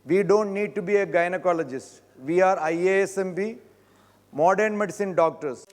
We don't need to be a gynecologist. We are IASMP, modern medicine doctors.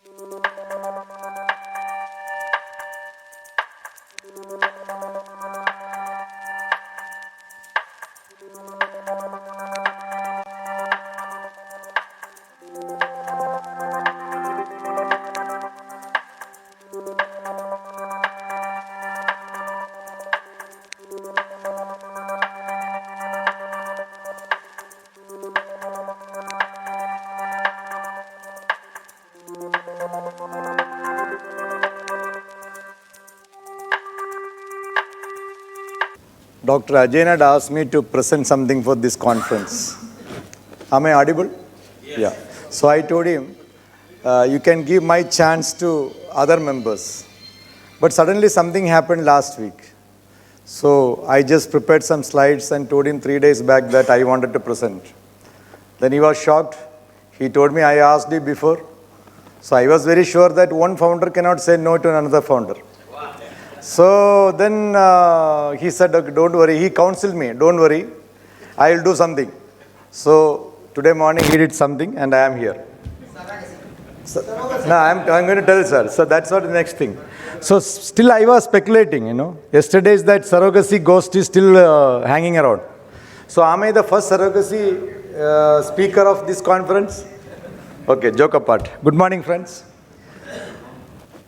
Dr. Ajay had asked me to present something for this conference. Am I audible? Yes. Yeah. So I told him, you can give my chance to other members. But suddenly something happened last week. So I just prepared some slides and told him 3 days back that I wanted to present. Then he was shocked. He told me, I asked you before. So I was very sure that one founder cannot say no to another founder. So then he said, okay, don't worry. He counseled me, don't worry, I will do something. So today morning he did something and I am here. So, no, I'm going to tell you, sir. So that's what the next thing. So still I was speculating, Yesterday's that surrogacy ghost is still hanging around. So am I the first surrogacy speaker of this conference? Okay, joke apart. Good morning, friends.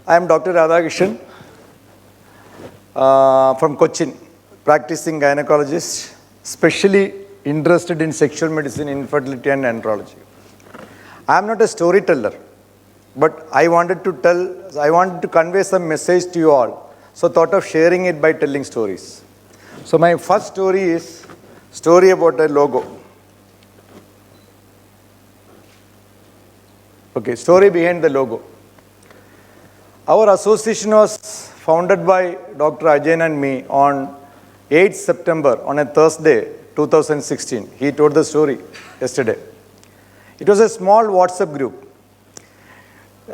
I am Dr. Radhakrishnan. From Kochi, practicing gynecologist, specially interested in sexual medicine, infertility and andrology. I am not a storyteller, but I wanted to convey some message to you all. So thought of sharing it by telling stories. So my first story is story about a logo. Okay, story behind the logo. Our association was founded by Dr. Ajay and me on 8th September on a Thursday, 2016. He told the story yesterday. It was a small WhatsApp group.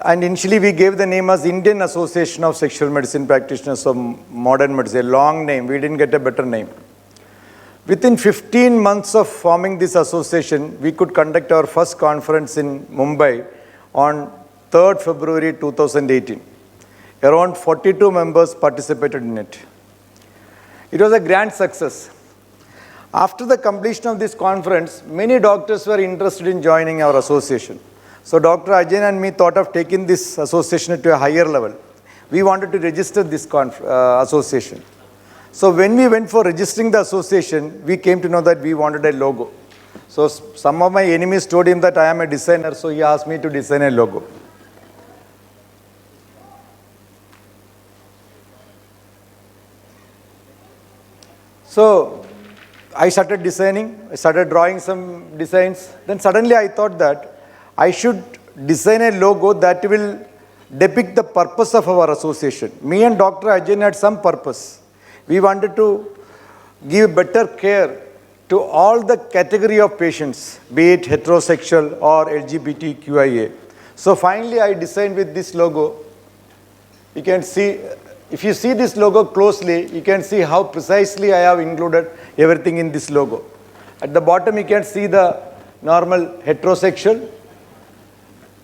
And initially we gave the name as Indian Association of Sexual Medicine Practitioners of Modern Medicine, a long name. We didn't get a better name. Within 15 months of forming this association, we could conduct our first conference in Mumbai on 3rd February 2018. Around 42 members participated in it. It was a grand success. After the completion of this conference, many doctors were interested in joining our association. So Dr. Ajay and me thought of taking this association to a higher level. We wanted to register this association. So when we went for registering the association, we came to know that we wanted a logo. So some of my enemies told him that I am a designer, so he asked me to design a logo. So I started designing, I started drawing some designs. Then suddenly I thought that I should design a logo that will depict the purpose of our association. Me and Dr. Ajay had some purpose. We wanted to give better care to all the category of patients, be it heterosexual or LGBTQIA. So finally I designed with this logo. You can see, if you see this logo closely, you can see how precisely I have included everything in this logo. At the bottom, you can see the normal heterosexual.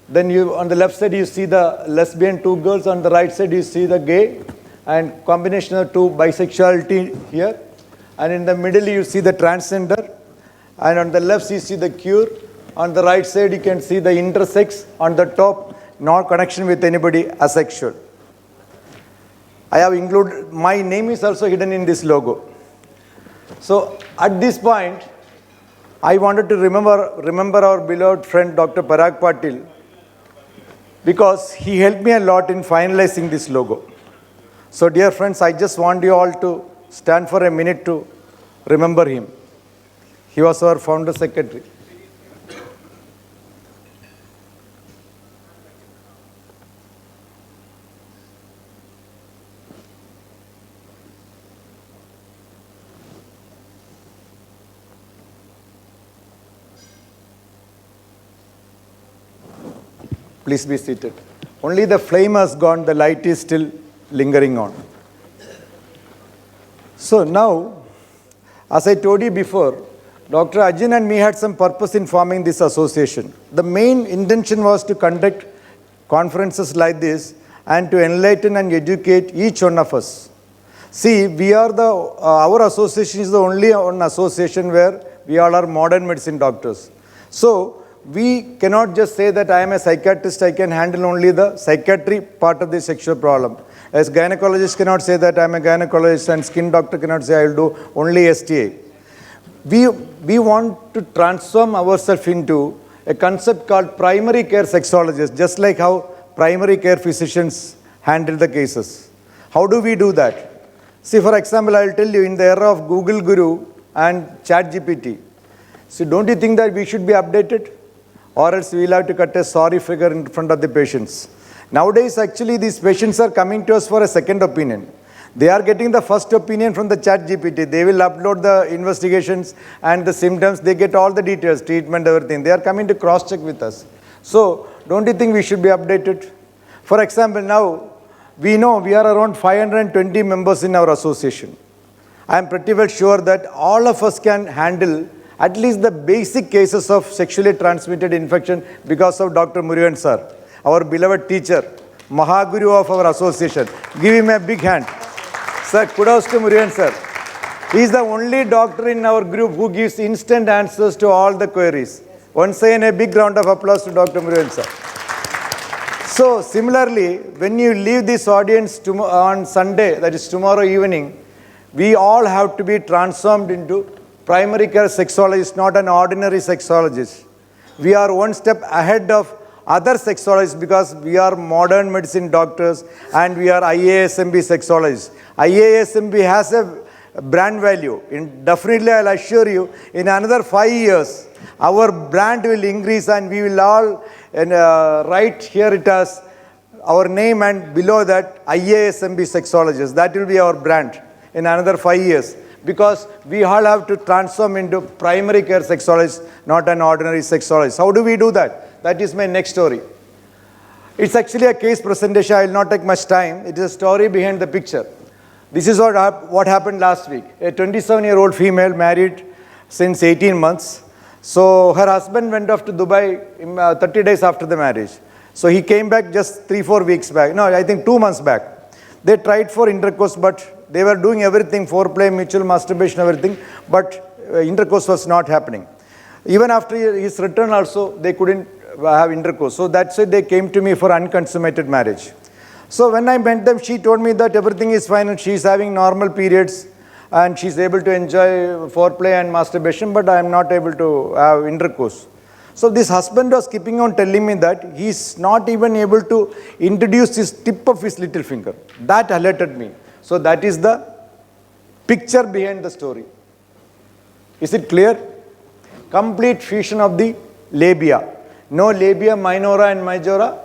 Then on the left side, you see the lesbian, two girls. On the right side, you see the gay and combination of two bisexuality here. And in the middle, you see the transgender. And on the left, you see the queer. On the right side, you can see the intersex. On the top, no connection with anybody, asexual. I have included, my name is also hidden in this logo. So at this point, I wanted to remember our beloved friend Dr. Parag Patil, because he helped me a lot in finalizing this logo. So dear friends, I just want you all to stand for a minute to remember him. He was our founder secretary. Please be seated. Only the flame has gone, the light is still lingering on. So now, as I told you before, Dr. Ajin and me had some purpose in forming this association. The main intention was to conduct conferences like this and to enlighten and educate each one of us. See, we are our association is the only one association where we all are modern medicine doctors. So, we cannot just say that I am a psychiatrist, I can handle only the psychiatry part of the sexual problem. As gynecologist cannot say that I am a gynecologist, and skin doctor cannot say I will do only STA. We want to transform ourselves into a concept called primary care sexologist, just like how primary care physicians handle the cases. How do we do that? See, for example, I will tell you, in the era of Google Guru and ChatGPT, so don't you think that we should be updated? Or else we will have to cut a sorry figure in front of the patients. Nowadays, actually, these patients are coming to us for a second opinion. They are getting the first opinion from the ChatGPT. They will upload the investigations and the symptoms. They get all the details, treatment, everything. They are coming to cross-check with us. So, don't you think we should be updated? For example, now, we know we are around 520 members in our association. I am pretty well sure that all of us can handle at least the basic cases of sexually transmitted infection because of Dr. Murugan sir, our beloved teacher, Mahaguru of our association. Give him a big hand. Sir, kudos to Murugan sir. He is the only doctor in our group who gives instant answers to all the queries. Once again, a big round of applause to Dr. Murugan sir. So, similarly, when you leave this audience on Sunday, that is tomorrow evening, we all have to be transformed into primary care sexologist, not an ordinary sexologist. We are one step ahead of other sexologists because we are modern medicine doctors and we are IASMP sexologists. IASMP has a brand value. Definitely, I'll assure you, in another 5 years, our brand will increase and we will all write here it as our name and below that IASMP sexologist. That will be our brand in another 5 years. Because we all have to transform into primary care sexologists, not an ordinary sexologist. How do we do that? That is my next story. It's actually a case presentation. I will not take much time. It is a story behind the picture. This is what happened last week. A 27-year-old female married since 18 months. So her husband went off to Dubai 30 days after the marriage. So he came back just 3-4 weeks back. No, I think 2 months back. They tried for intercourse, but they were doing everything, foreplay, mutual masturbation, everything, but intercourse was not happening. Even after his return also, they couldn't have intercourse. So that's why they came to me for unconsummated marriage. So when I met them, she told me that everything is fine and she's having normal periods and she's able to enjoy foreplay and masturbation, but I am not able to have intercourse. So this husband was keeping on telling me that he's not even able to introduce his tip of his little finger. That alerted me. So that is the picture behind the story. Is it clear? Complete fusion of the labia. No labia minora and majora,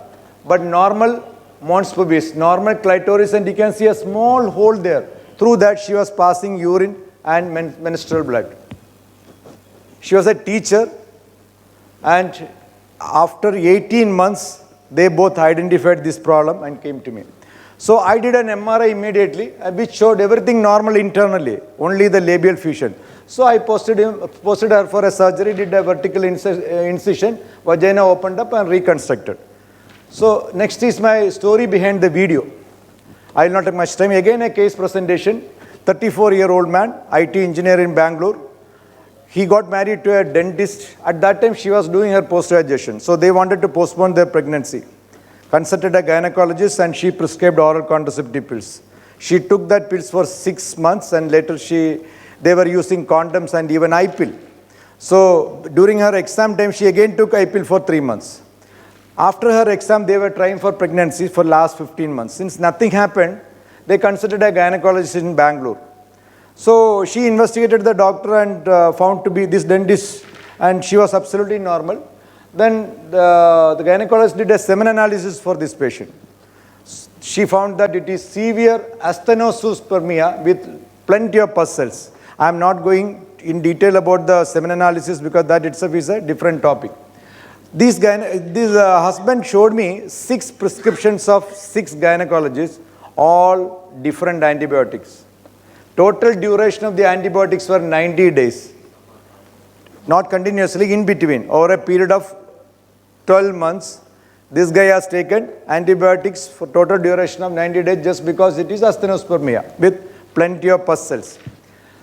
but normal mons pubis, normal clitoris, and you can see a small hole there. Through that she was passing urine and menstrual blood. She was a teacher, and after 18 months, they both identified this problem and came to me. So I did an MRI immediately, which showed everything normal internally, only the labial fusion. So I posted her for a surgery, did a vertical incision, vagina opened up and reconstructed. So next is my story behind the video. I will not take much time. Again a case presentation, 34-year-old man, IT engineer in Bangalore. He got married to a dentist. At that time she was doing her post-graduation. So they wanted to postpone their pregnancy. Consulted a gynecologist and she prescribed oral contraceptive pills. She took that pills for 6 months and later they were using condoms and even I-pill. So during her exam time, she again took I-pill for 3 months. After her exam, they were trying for pregnancy for last 15 months. Since nothing happened, they consulted a gynecologist in Bangalore. So she investigated the doctor and found to be this dentist, and she was absolutely normal. Then the gynecologist did a semen analysis for this patient. She found that it is severe asthenozoospermia with plenty of pus cells. I am not going in detail about the semen analysis because that itself is a different topic. This husband showed me 6 prescriptions of 6 gynecologists, all different antibiotics. Total duration of the antibiotics were 90 days. not continuously, in between, over a period of 12 months, this guy has taken antibiotics for total duration of 90 days just because it is asthenospermia with plenty of pus cells.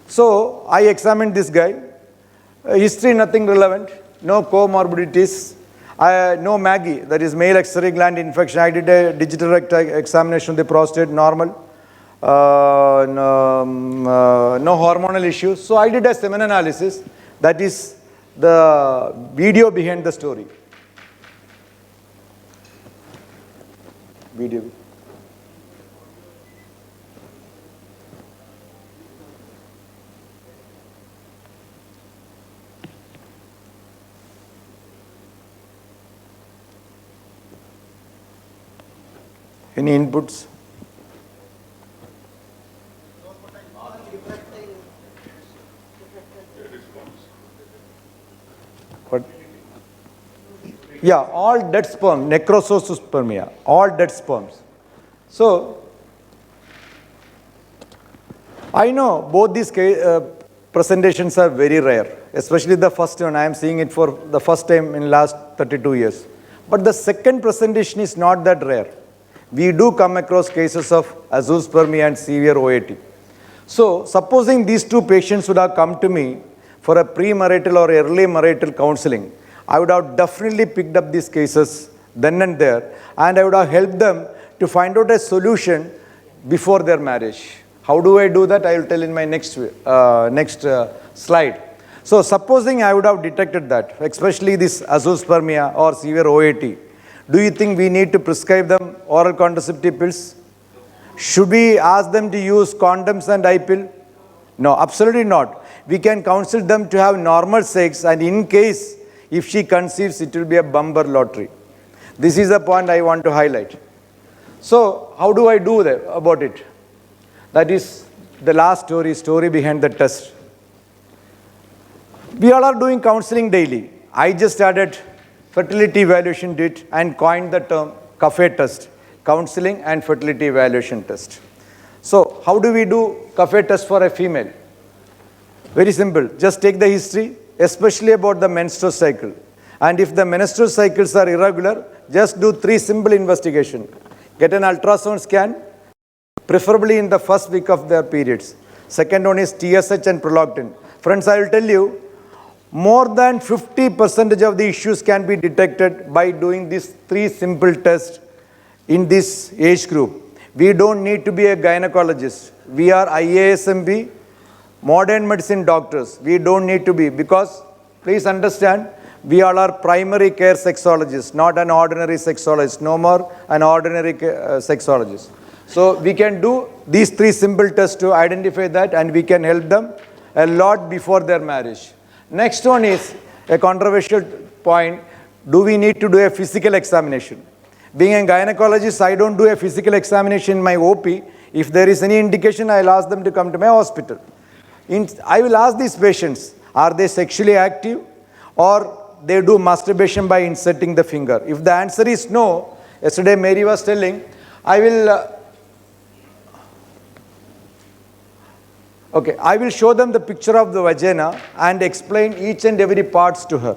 So I examined this guy. History, nothing relevant, no comorbidities, no MAGI, that is male accessory gland infection. I did a digital examination of the prostate, normal. No hormonal issues. So I did a semen analysis. That is the video behind the story. Video. Any inputs? What? Yeah, all dead sperm, necrosospermia, all dead sperms. So, I know both these presentations are very rare, especially the first one. I am seeing it for the first time in last 32 years. But the second presentation is not that rare. We do come across cases of azoospermia and severe OAT. So, supposing these two patients would have come to me for a premarital or early marital counseling, I would have definitely picked up these cases then and there, and I would have helped them to find out a solution before their marriage. How do I do that? I will tell in my next slide. So, supposing I would have detected that, especially this azoospermia or severe OAT, do you think we need to prescribe them oral contraceptive pills? Should we ask them to use condoms and I-pill? No, absolutely not. We can counsel them to have normal sex, and in case if she conceives, it will be a bumper lottery. This is the point I want to highlight. So, how do I do that about it? That is the last story behind the test. We all are doing counseling daily. I just started fertility evaluation did and coined the term CAFE test, counseling and fertility evaluation test. So how do we do CAFE test for a female? Very simple. Just take the history, especially about the menstrual cycle. And if the menstrual cycles are irregular, just do 3 simple investigations. Get an ultrasound scan, preferably in the first week of their periods. Second one is TSH and prolactin. Friends, I will tell you, more than 50% of the issues can be detected by doing these 3 simple tests in this age group. We don't need to be a gynecologist. We are IASMP, modern medicine doctors. We don't need to be, because please understand, we all are primary care sexologists, not an ordinary sexologist. No more an ordinary sexologist. So we can do these 3 simple tests to identify that, and we can help them a lot before their marriage. Next one is a controversial point. Do we need to do a physical examination? Being a gynecologist, I don't do a physical examination in my OP. If there is any indication, I'll ask them to come to my hospital. I will ask these patients, are they sexually active, or they do masturbation by inserting the finger? If the answer is no, yesterday Mary was telling, I will show them the picture of the vagina and explain each and every parts to her.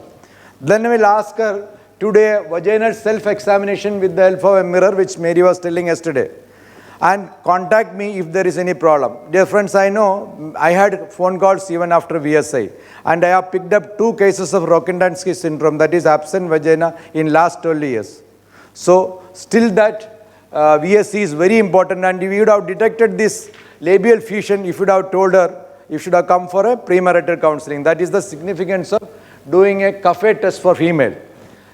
Then I will ask her to do a vaginal self-examination with the help of a mirror, which Mary was telling yesterday, and contact me if there is any problem. Dear friends, I know I had phone calls even after VSI, and I have picked up 2 cases of Rokitansky syndrome, that is absent vagina, in last 12 years. So still that VSC is very important, and we would have detected this labial fusion if you would have told her you should have come for a premarital counseling. That is the significance of doing a CAFE test for female.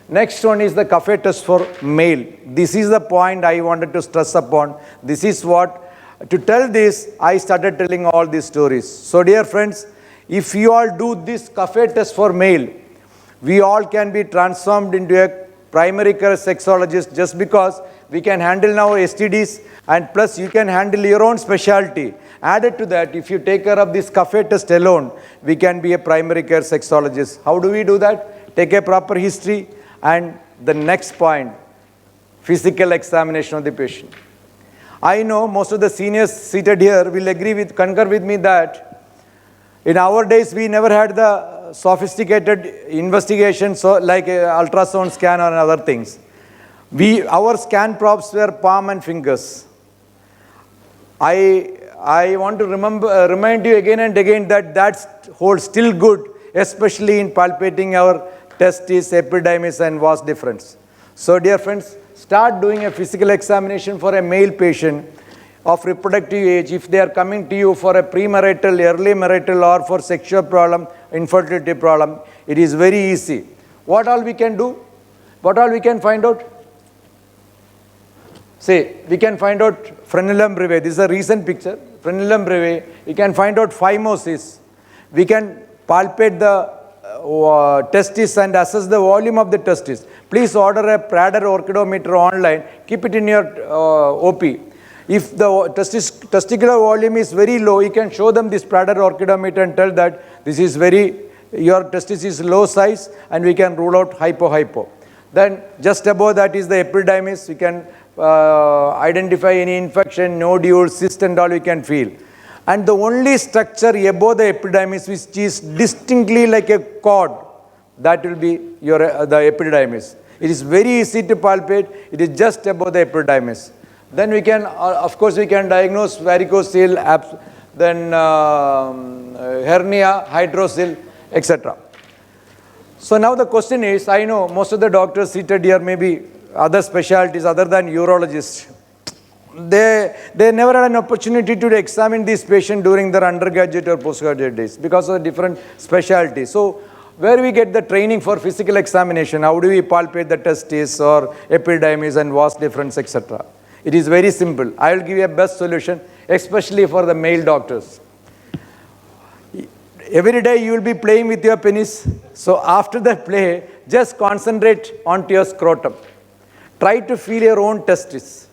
Next one is the CAFE test for male. This is the point I wanted to stress upon. This is what, to tell this, I started telling all these stories. So dear friends, if you all do this CAFE test for male, we all can be transformed into a primary care sexologist, just because we can handle now STDs, and plus you can handle your own specialty. Added to that, if you take care of this CAFE test alone, we can be a primary care sexologist. How do we do that? Take a proper history, and the next point, physical examination of the patient. I know most of the seniors seated here will concur with me that in our days we never had the sophisticated investigations so like ultrasound scan or other things. Our scan props were palm and fingers. I want to remind you again and again that holds still good, especially in palpating our testis, epidermis and vas deferens. So dear friends, start doing a physical examination for a male patient of reproductive age if they are coming to you for a premarital, early marital or for sexual problem, infertility problem. It is very easy. What all we can do? What all we can find out? See, we can find out frenulum breve. This is a recent picture. Frenulum breve. We can find out phimosis. We can palpate the testis and assess the volume of the testis. Please order a Prader orchidometer online. Keep it in your OP. If the testicular volume is very low, you can show them this Prader orchidometer and tell that this is your testis is low size and we can rule out hypo. Then just above that is the epidermis. We can identify any infection, nodules, cyst and all we can feel. And the only structure above the epidermis which is distinctly like a cord, that will be the epidermis. It is very easy to palpate. It is just above the epidermis. Then we can, of course, we can diagnose varicocele, then hernia, hydrocele, etc. So now the question is, I know most of the doctors seated here may be other specialties other than urologists. They never had an opportunity to examine this patient during their undergraduate or postgraduate days because of different specialties. So where we get the training for physical examination, how do we palpate the testis or epidermis and vas deferens, etc. It is very simple. I will give you a best solution, especially for the male doctors. Every day you will be playing with your penis. So after that play, just concentrate onto your scrotum. Try to feel your own testis.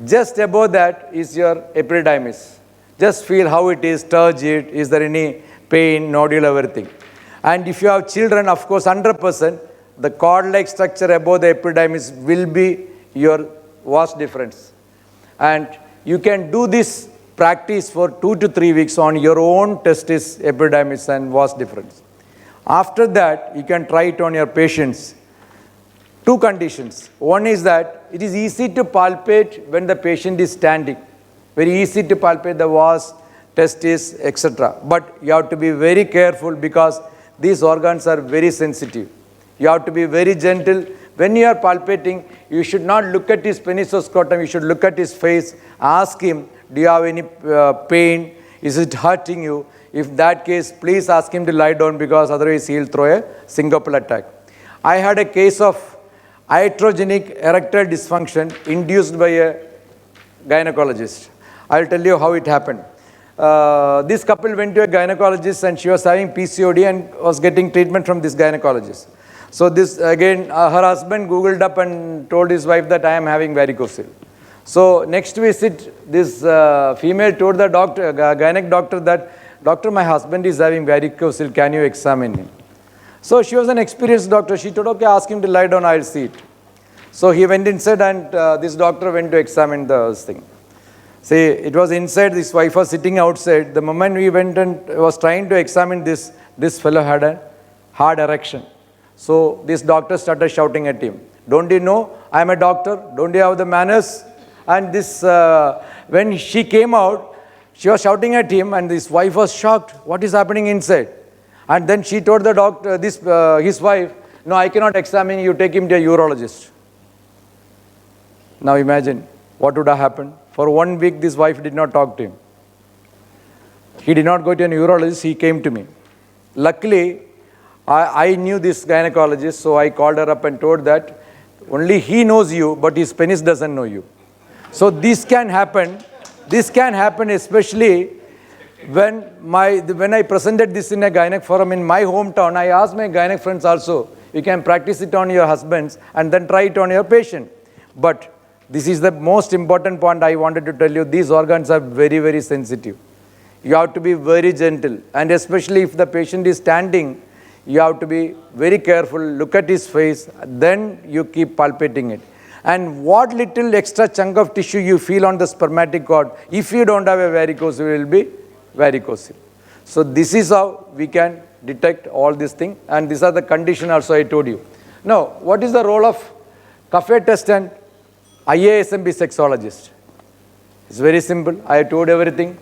Just above that is your epidermis. Just feel how it is, touch it, is there any pain, nodule, everything. And if you have children, of course, 100%, the cord-like structure above the epidermis will be your vas deferens. And you can do this practice for 2 to 3 weeks on your own testis, epidermis and vas deferens. After that, you can try it on your patients. 2 conditions. One is that it is easy to palpate when the patient is standing. Very easy to palpate the vas, testis, etc. But you have to be very careful because these organs are very sensitive. You have to be very gentle. When you are palpating, you should not look at his penis or scrotum. You should look at his face. Ask him, do you have any pain? Is it hurting you? If that case, please ask him to lie down because otherwise he will throw a syncopal attack. I had a case of iatrogenic erectile dysfunction induced by a gynecologist. I will tell you how it happened. This couple went to a gynecologist and she was having PCOD and was getting treatment from this gynecologist. So this again, her husband Googled up and told his wife that I am having varicocele. So next visit, this female told the doctor, gynec doctor that, doctor, my husband is having varicocele, can you examine him? So she was an experienced doctor. She told, okay, ask him to lie down, I'll see it. So he went inside and this doctor went to examine the thing. See, it was inside, this wife was sitting outside. The moment we went and was trying to examine this fellow had a hard erection. So this doctor started shouting at him, don't you know I am a doctor? Don't you have the manners? And this, when she came out, she was shouting at him and this wife was shocked. What is happening inside? And then she told the doctor, his wife, no, I cannot examine you, take him to a urologist. Now imagine what would have happened. For 1 week, this wife did not talk to him. He did not go to a urologist, he came to me. Luckily, I knew this gynecologist, so I called her up and told that only he knows you, but his penis doesn't know you. So this can happen especially when I presented this in a gynec forum in my hometown. I asked my gynec friends also, you can practice it on your husbands and then try it on your patient. But this is the most important point I wanted to tell you. These organs are very, very sensitive. You have to be very gentle. And especially if the patient is standing, you have to be very careful, look at his face, then you keep palpating it. And what little extra chunk of tissue you feel on the spermatic cord, if you don't have a varicocele, will be varicocele. So this is how we can detect all these things, and these are the condition also I told you. Now, what is the role of cafe test and IASMP sexologist? It's very simple. I told everything.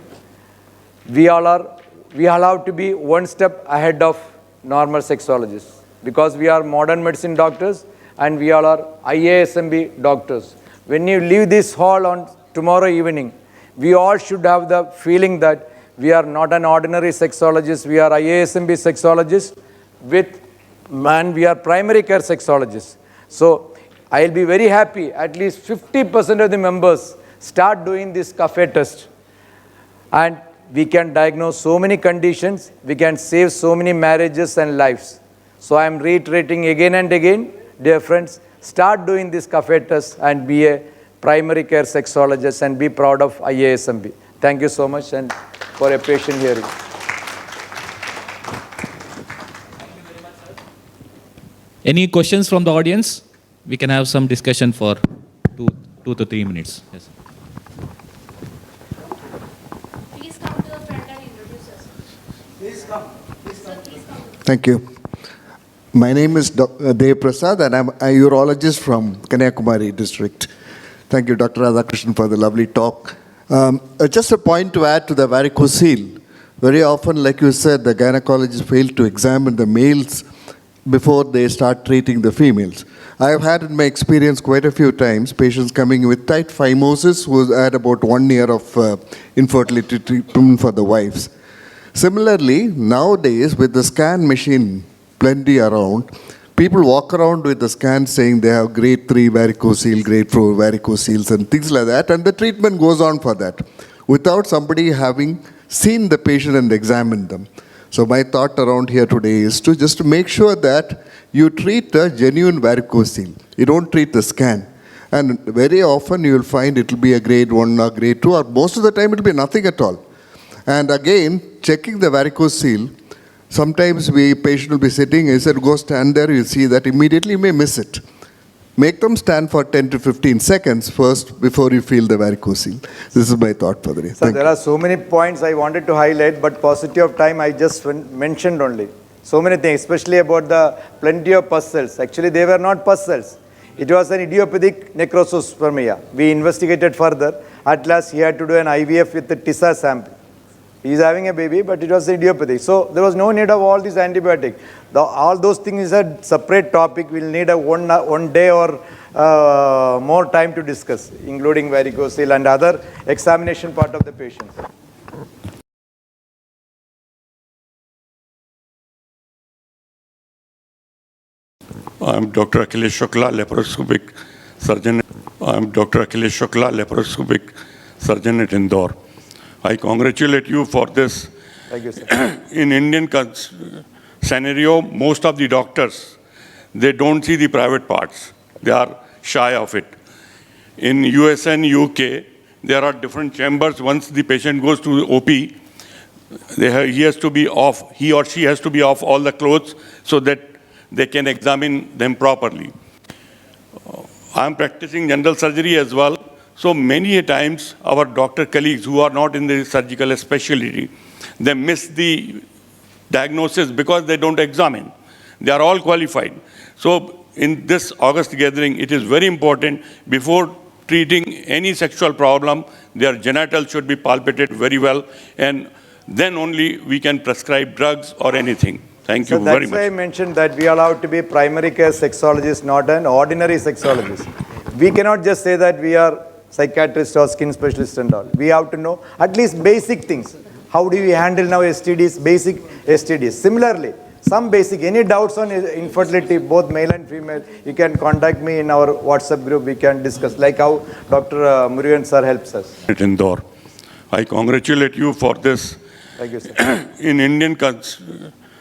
We all have to be one step ahead of normal sexologists because we are modern medicine doctors and we all are IASMP doctors. When you leave this hall on tomorrow evening, we all should have the feeling that we are not an ordinary sexologist, we are IASMP sexologists and we are primary care sexologists. So I'll be very happy, at least 50% of the members start doing this cafe test. And we can diagnose so many conditions, we can save so many marriages and lives. So I am reiterating again and again, dear friends, start doing this cafe test and be a primary care sexologist and be proud of IASMP. Thank you so much and for a patient hearing. Any questions from the audience? We can have some discussion for 2 to 3 minutes. Yes. Please come to the front and introduce yourself. Please come. Sir, please come. Thank you. My name is Dev Prasad and I'm a urologist from Kanyakumari district. Thank you, Dr. Radhakrishnan, for the lovely talk. Just a point to add to the varicocele. Very often, like you said, the gynecologists fail to examine the males before they start treating the females. I have had in my experience quite a few times patients coming with tight phimosis who had about 1 year of infertility treatment for the wives. Similarly, nowadays with the scan machine plenty around, people walk around with the scan saying they have grade 3 varicocele, grade 4 varicoceles and things like that, and the treatment goes on for that without somebody having seen the patient and examined them. So my thought around here today is to just make sure that you treat a genuine varicocele. You don't treat the scan. And very often you will find it will be a grade 1 or grade 2, or most of the time it will be nothing at all. And again, checking the varicocele, sometimes patient will be sitting, he said, go stand there, you see that immediately you may miss it. Make them stand for 10 to 15 seconds first before you feel the varicocele. This is my thought for the day. So there are so many points I wanted to highlight, but paucity of time I just mentioned only. So many things, especially about the plenty of pus cells. Actually, they were not pus cells. It was an idiopathic necrospermia. We investigated further. At last, he had to do an IVF with the TISA sample. He is having a baby, but it was idiopathic. So there was no need of all these antibiotics. All those things is a separate topic. We'll need a one day or more time to discuss, including varicocele and other examination part of the patient. I'm Dr. Akhilesh Shukla, laparoscopic surgeon. I'm Dr. Akhilesh Shukla, laparoscopic surgeon at Indore. I congratulate you for this. Thank you, sir. In Indian scenario, most of the doctors, they don't see the private parts. They are shy of it. In US and UK, there are different chambers. Once the patient goes to OP, he has to be off, he or she has to be off all the clothes so that they can examine them properly. I'm practicing general surgery as well. So many times our doctor colleagues who are not in the surgical specialty, they miss the diagnosis because they don't examine. They are all qualified. So in this August gathering, it is very important, before treating any sexual problem, they are genitals should be palpated very well. And then only we can prescribe drugs or anything. Thank you very much. Because they don't examine. They are all qualified. So in this August gathering, it is very important, before treating any sexual problem, their genitals should be palpated very well, and then only we can prescribe drugs or anything. Thank you very much. That's why I mentioned that we allow to be primary care sexologists, not an ordinary sexologist. We cannot just say that we are psychiatrists or skin specialists and all. We have to know at least basic things. How do we handle now STDs, basic STDs. Similarly, some basic, any doubts on infertility, both male and female, you can contact me in our WhatsApp group. We can discuss, like how Dr. Murugan sir helps us. At Indore. I congratulate you for this. Thank you, sir. In Indian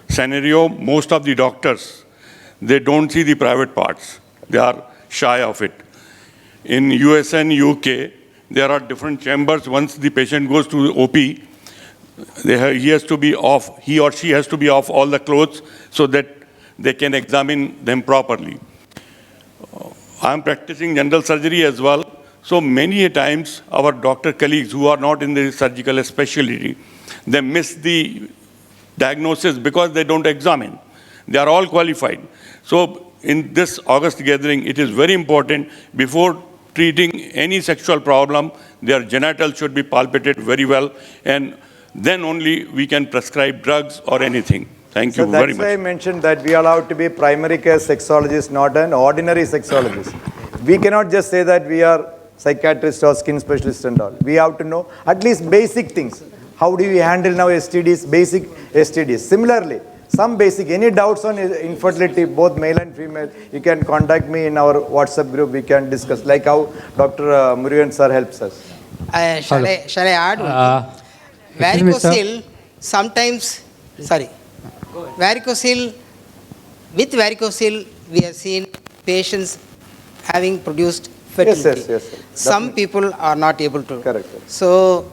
scenario, most of the doctors, they don't see the private parts. They are shy of it. In US and UK, there are different chambers. Once the patient goes to OP, he has to be off, he or she has to be off all the clothes so that they can examine them properly. I'm practicing general surgery as well. So many times our doctor colleagues who are not in the surgical specialty, they miss the diagnosis because they don't examine. They are all qualified. So in this August gathering, it is very important before treating any sexual problem, their genitals should be palpated very well, and then only we can prescribe drugs or anything. Thank you very That's why I much. mentioned that we are allowed to be primary care sexologist, not an ordinary sexologist. We cannot just say that we are psychiatrist or skin specialist and all. We have to know at least basic things. How do we handle now STDs, basic STDs. Similarly, some basic, any doubts on infertility, both male and female, you can contact me in our WhatsApp group, we can discuss, like how Dr. Murugan sir helps us. Shall I add one thing? Varicocele, sometimes, varicocele, with varicocele, we have seen patients having produced fertility. Yes. Some people are not able to. Correct. So,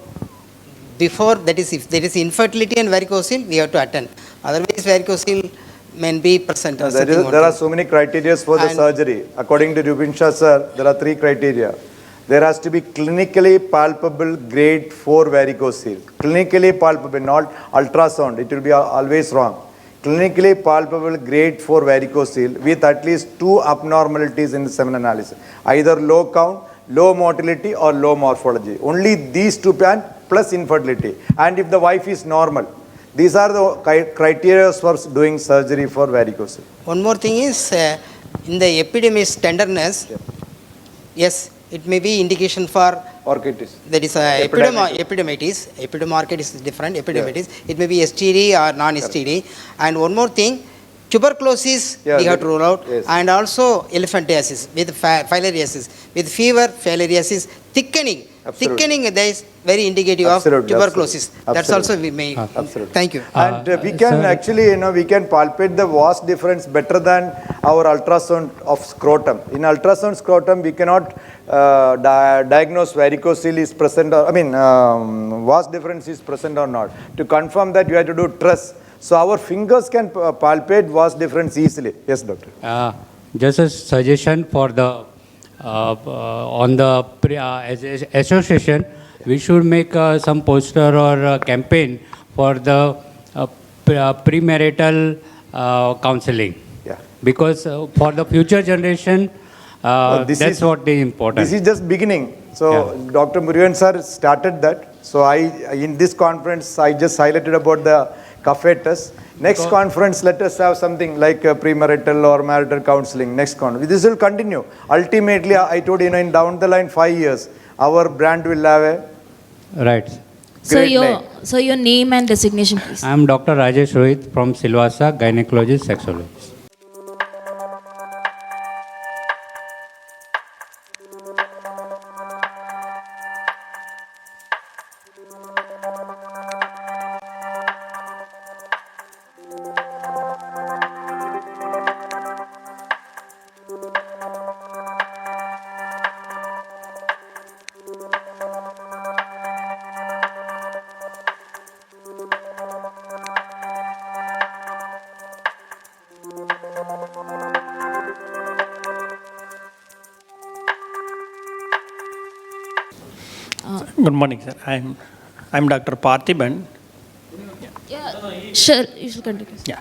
before, that is, if there is infertility and varicocele, we have to attend. Otherwise, varicocele may be present. There are so many criteria for the surgery. According to Rubin Shah sir, there are 3 criteria. There has to be clinically palpable grade 4 varicocele. Clinically palpable, not ultrasound. It will be always wrong. Clinically palpable grade 4 varicocele with at least 2 abnormalities in the semen analysis. Either low count, low motility or low morphology. Only these 2 plus infertility. And if the wife is normal. These are the criteria for doing surgery for varicocele. One more thing is, in the epidermis tenderness, yes, it may be indication for orchitis. That is epidermitis. Epidermarket is different. Epidermitis. Yeah. It may be STD or non-STD. And one more thing, tuberculosis we have to rule out, yes. And also elephantiasis with filariasis, with fever, filariasis, thickening. Absolutely. Thickening is very indicative of tuberculosis. Absolutely. That's also we may. Absolutely. Thank you. And we can actually, we can palpate the vas difference better than our ultrasound of scrotum. In ultrasound scrotum, we cannot diagnose varicocele is present or, vas difference is present or not. To confirm that, you have to do TRESS. So our fingers can palpate vas difference easily. Yes, doctor. Just a suggestion for the on the association, we should make some poster or campaign for the premarital counseling. Yeah. Because for the future generation, that's what is important. This is just beginning. So yeah. Dr. Murugan sir started that. So in this conference, I just highlighted about the cafe test. Next conference, let us have something like premarital or marital counseling. Next conference. This will continue. Ultimately, I told you, in down the line 5 years, our brand will have a right. So your name and designation, please. I am Dr. Rajesh Rohit from Silvassa, gynecologist, sexologist. Good morning, sir. I'm Dr. Parthiban. Yeah, sure, you should continue. Yeah,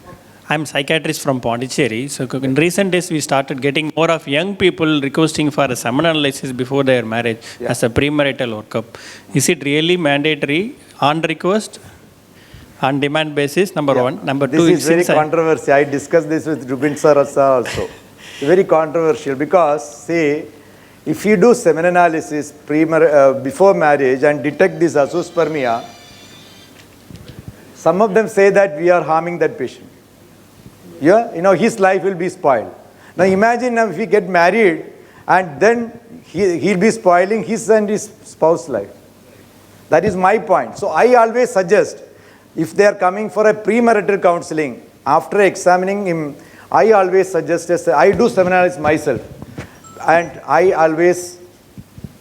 I'm psychiatrist from Pondicherry. So in recent days, we started getting more of young people requesting for a semen analysis before their marriage as a premarital workup. Is it really mandatory on request, on demand basis? Number one. Number two, this is very controversial. I discussed this with Rubin sir also. Very controversial because, see, if you do semen analysis before marriage and detect this azoospermia, some of them say that we are harming that patient. Yeah, his life will be spoiled. Now imagine if we get married and then he'll be spoiling his and his spouse's life. That is my point. So I always suggest, if they are coming for a premarital counseling, after examining him, I always suggest, I do semen analysis myself. And I always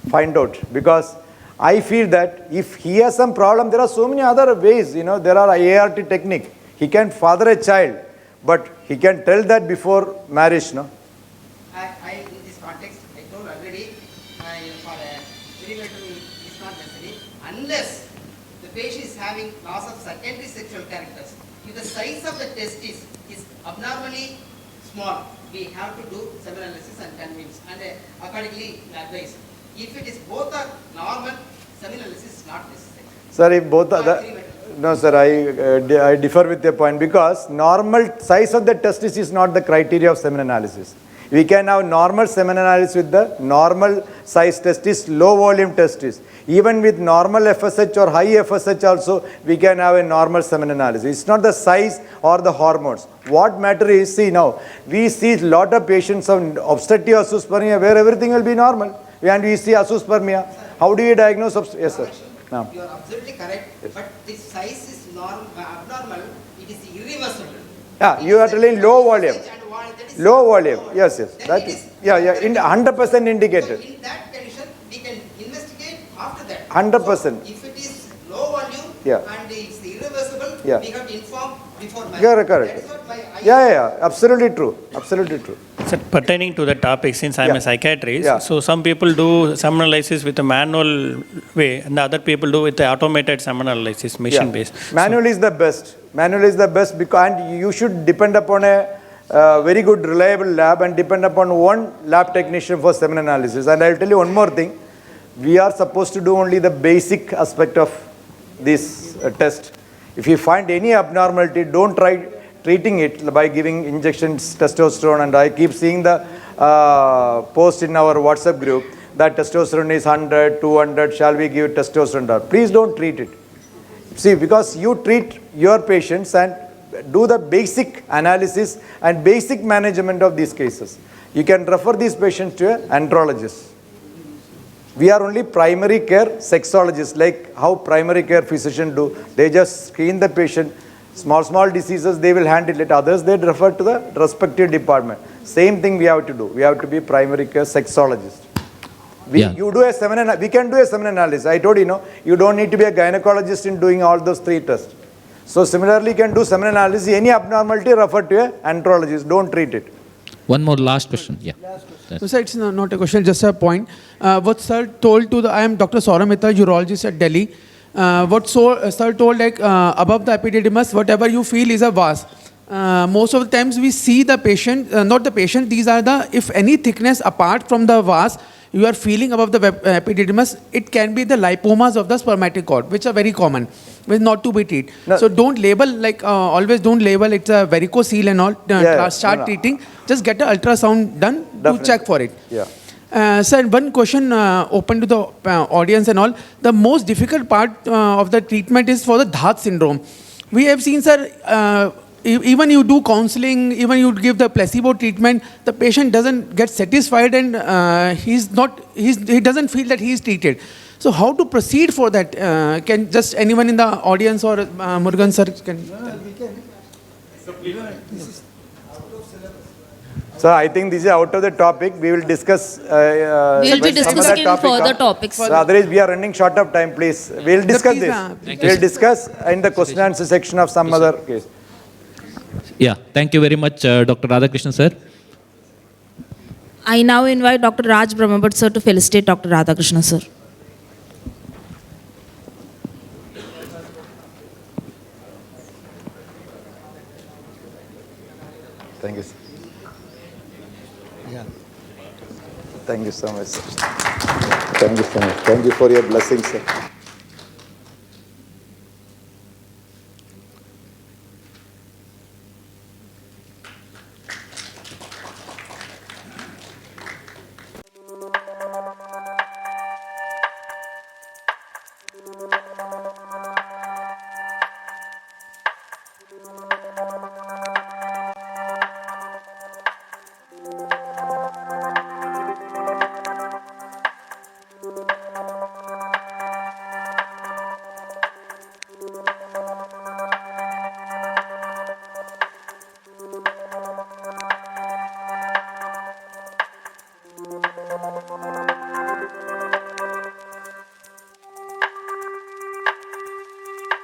find out, because I feel that if he has some problem, there are so many other ways, there are ART technique. He can father a child, but he can tell that before marriage, no? In this context, I told already, for a premarital is not necessary unless the patient is having loss of secondary sexual characters. if the size of the testis is abnormally small, we have to do semen analysis and convince and accordingly advise. If it is both are normal, semen analysis is not necessary. Sir, if both are no, sir, I differ with your point because normal size of the testis is not the criteria of semen analysis. We can have normal semen analysis with the normal size testis, low volume testis. Even with normal FSH or high FSH also, we can have a normal semen analysis. It's not the size or the hormones. What matter is, see now, we see a lot of patients of obstructive azoospermia where everything will be normal. And we see azoospermia. How do you diagnose? Yes, sir. No. You are absolutely correct, but the size is abnormal, it is irreversible. Yeah, you are telling low volume. Low volume, yes, yes. That is, yeah, 100% indicated. So in that condition, we can investigate after that. 100%. So if it is low volume and it's irreversible, we have to inform before marriage. Correct. That's what my Yeah, absolutely true. Absolutely true. Sir, pertaining to the topic, since I'm a psychiatrist, so some people do semen analysis with a manual way, and the other people do with the automated semen analysis, machine-based. Manual is the best. Manual is the best because and you should depend upon a very good, reliable lab and depend upon one lab technician for semen analysis. And I'll tell you one more thing. We are supposed to do only the basic aspect of this test. If you find any abnormality, don't try treating it by giving injections testosterone. And I keep seeing the post in our WhatsApp group that testosterone is 100, 200, shall we give testosterone? Please don't treat it. See, because you treat your patients and do the basic analysis and basic management of these cases. You can refer these patients to an andrologist. We are only primary care sexologists, like how primary care physicians do. They just screen the patient. Small diseases, they will handle it. Others, they refer to the respective department. Same thing we have to do. We have to be primary care sexologist. We can do a semen analysis. I told you, you don't need to be a gynecologist in doing all those 3 tests. So similarly, you can do semen analysis. Any abnormality, refer to an andrologist. Don't treat it. One more last question. Yeah. So, sir, it's not a question, just a point. What sir told to I am Dr. Saurabh Mehta, urologist at Delhi. What sir told, like above the epididymis, whatever you feel is a vas. Most of the times we see the patient, not the patient, these are the, if any thickness apart from the vas, you are feeling above the epididymis, it can be the lipomas of the spermatic cord, which are very common, which not to be treated. No. So don't label, like always don't label it's a varicocele and all, start treating. Just get an ultrasound done to check for it. Sir, one question open to the audience and all. The most difficult part of the treatment is for the Dhat syndrome. We have seen, sir, even you do counseling, even you give the placebo treatment, the patient doesn't get satisfied and he doesn't feel that he is treated. So how to proceed for that? Can just anyone in the audience or Murugan sir can? So I think this is out of the topic. We will discuss. We will be discussing further topics. So otherwise, we are running short of time. Please, we will discuss this. We will discuss in the question and answer section of some other case. Yeah, thank you very much, Dr. Radhakrishnan sir. I now invite Dr. Raj Brahmabhat sir to felicitate Dr. Radhakrishnan sir. Thank you, sir. Thank you so much, sir. Thank you so much. Thank you for your blessings, sir.